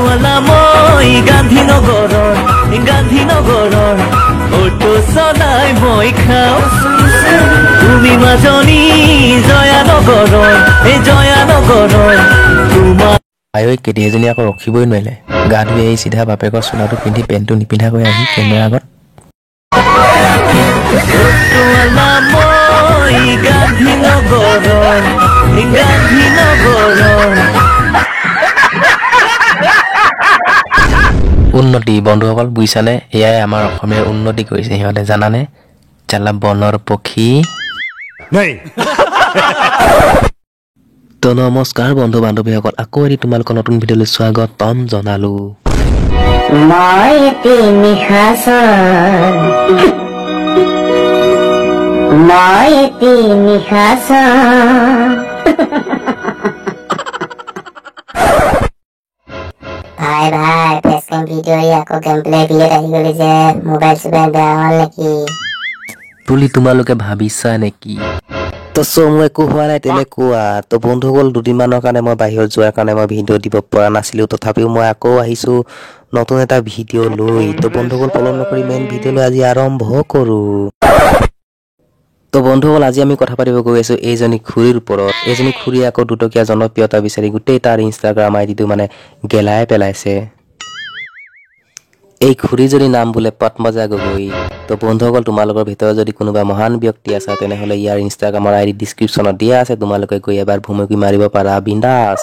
অটোৱালা মই গান্ধীনগৰৰ অটো চলাই মই খাওঁ তুমি মাজনী জয়ানগৰৰ তোমাৰ আয়ৈ কেতি এজনী আকৌ ৰখিবই নোৱাৰিলে গা ধুই আহি চিধা বাপেকৰ চোলাটো পিন্ধি পেণ্টটো নিপিন্ধাকৈ আহি কেমেৰাৰ আগত অটোৱালা মই গান্ধীনগৰৰ উন্নতি বন্ধুসকল বুজিছানে এয়াই আমাৰ অসমীয়াৰ উন্নতি কৰিছে সিহঁতে জানানে চালা বনৰ পক্ষী তো নমস্কাৰ বন্ধু বান্ধৱীসকল আকৌ এটি তোমালোকৰ নতুন ভিডিঅ'লৈ স্বাগতম জনালো মই এটি ভাই ফেচকেম ভিডিঅ' আকৌ গেমপ্লে ভিডিঅ'ত আহি গ'লি যে মোবাইল চোবাইল বেয়া হ'ল নেকি বুলি তোমালোকে ভাবিছা নেকি তো মোৰ একো হোৱা নাই তেনেকুৱা তো বন্ধুসকল দুদিনমানৰ কাৰণে মই বাহিৰত যোৱাৰ কাৰণে মই ভিডিঅ' দিব পৰা নাছিলোঁ তথাপিও মই আকৌ আহিছোঁ নতুন এটা ভিডিঅ' লৈ তো বন্ধুসকল পলম নকৰি মেইন ভিডিঅ'লৈ আজি আৰম্ভ কৰোঁ তো বন্ধুসকল আজি আমি কথা পাতিব গৈ আছোঁ এইজনী খুৰীৰ ওপৰত এইজনী খুৰী আকৌ দুটকীয়া জনপ্ৰিয়তা বিচাৰি গোটেই তাৰ ইনষ্টাগ্ৰাম আইডিটো মানে গেলাই পেলাইছে এই খুৰীজনীৰ নাম বোলে পদ্মজা গগৈ তো বন্ধুসকল তোমালোকৰ ভিতৰত যদি কোনোবা মহান ব্যক্তি আছে তেনেহ'লে ইয়াৰ ইনষ্টাগ্ৰামৰ আইডি ডিছক্ৰিপশ্যনত দিয়া আছে তোমালোকে গৈ এবাৰ ভুমুকি মাৰিব পাৰা বিন্দাছ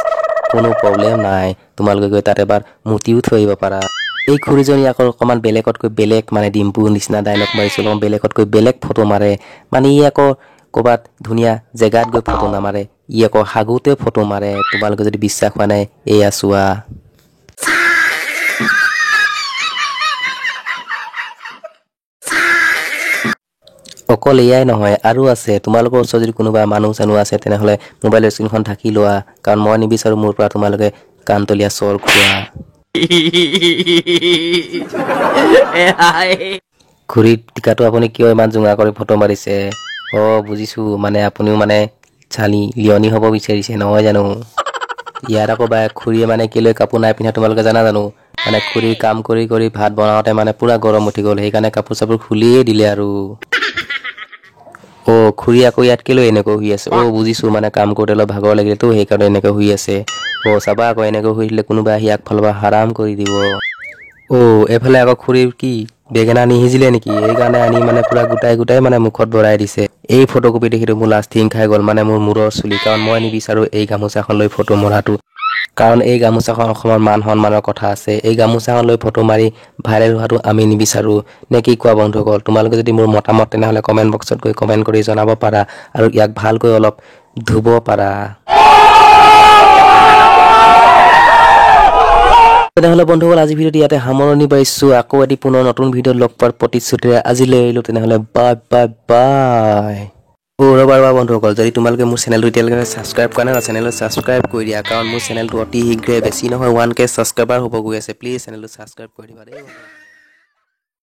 কোনো প্ৰব্লেম নাই তোমালোকে গৈ তাত এবাৰ মুতিও থৈ আহিব পাৰা এই খুৰীজনী আকৌ অকণমান বেলেগতকৈ বেলেগ মানে ডিম্পুৰ নিচিনা ডাইলগ মাৰিছোঁ অলপমান বেলেগতকৈ বেলেগ ফটো মাৰে মানে ই আকৌ ক'ৰবাত ধুনীয়া জেগাত গৈ ফটো নামাৰে ই আকৌ হাগুতে ফটো মাৰে তোমালোকে যদি বিশ্বাস হোৱা নাই এয়া চোৱা অকল এয়াই নহয় আৰু আছে তোমালোকৰ ওচৰত যদি কোনোবা মানুহ চানুহ আছে তেনেহ'লে মোবাইলৰ স্ক্ৰীণখন ঢাকি লোৱা কাৰণ মই নিবিচাৰোঁ মোৰ পৰা তোমালোকে কাণতলীয়া চৰ খোৱা খুৰীৰ টিকাটো আপুনি কিয় ইমান জোঙা কৰি ফটো মাৰিছে বুজিছোঁ মানে আপুনিও মানে চালি লিয়নি হ'ব বিচাৰিছে নহয় জানো ইয়াত আকৌ বা খুৰীয়ে মানে কেলৈ কাপোৰ নাই পিন্ধা তোমালোকে জানা জানো মানে খুৰীৰ কাম কৰি কৰি ভাত বনাওঁতে মানে পূৰা গৰম উঠি গ'ল সেইকাৰণে কাপোৰ চাপোৰ খুলিয়ে দিলে আৰু খুৰী আকৌ ইয়াত কেলৈ এনেকৈ শুই আছে বুজিছোঁ মানে কাম কৰোঁতে অলপ ভাগৰ লাগিলেতো সেইকাৰণে এনেকৈ শুই আছে চাবা আকৌ এনেকৈ শুই দিলে কোনোবা আহি আগফালৰ পৰা হাৰাম কৰি দিব এইফালে আকৌ খুৰীৰ কি বেঙেনা নিসিজিলে নেকি সেইকাৰণে আনি মানে পূৰা গোটাই মানে মুখত ভৰাই দিছে এই ফটোকপি দেখিতো মোৰ লাষ্টিং খাই গ'ল মানে মোৰ মূৰৰ চুলি কাৰণ মই নিবিচাৰোঁ এই গামোচাখন লৈ ফটো মৰাটো কাৰণ এই গামোচাখন অসমৰ মান সন্মানৰ কথা আছে এই গামোচাখন লৈ ফটো মাৰি ভাইৰেল হোৱাটো আমি নিবিচাৰোঁ নে কি কোৱা বন্ধুসকল তোমালোকে যদি মোৰ মতামত তেনেহ'লে কমেণ্ট বক্সত গৈ কমেণ্ট কৰি জনাব পাৰা আৰু ইয়াক ভালকৈ অলপ ধুব পাৰা তেনেহ'লে বন্ধুসকল আজি ভিডিঅ'টো ইয়াতে সামৰণি মাৰিছোঁ আকৌ এটি পুনৰ নতুন ভিডিঅ'ত লগ পোৱাৰ প্ৰতিশ্ৰুতিৰে আজিলৈ আহিলোঁ তেনেহ'লে বাই ৰ'বা বন্ধুসকল যদি তোমালোকে মোৰ চেনেলটো এতিয়ালৈকে ছাবস্ক্ৰাইব কৰা নাই চেনেলটো ছাবস্ক্ৰাইব কৰি দিয়া কাৰণ মোৰ চেনেলটো অতি শীঘ্ৰে বেছি নহয় 1K ছাবস্ক্ৰাইবাৰ হ'ব গৈ আছে প্লিজ চেনেলটো ছাবস্ক্ৰাইব কৰি দিবা দেই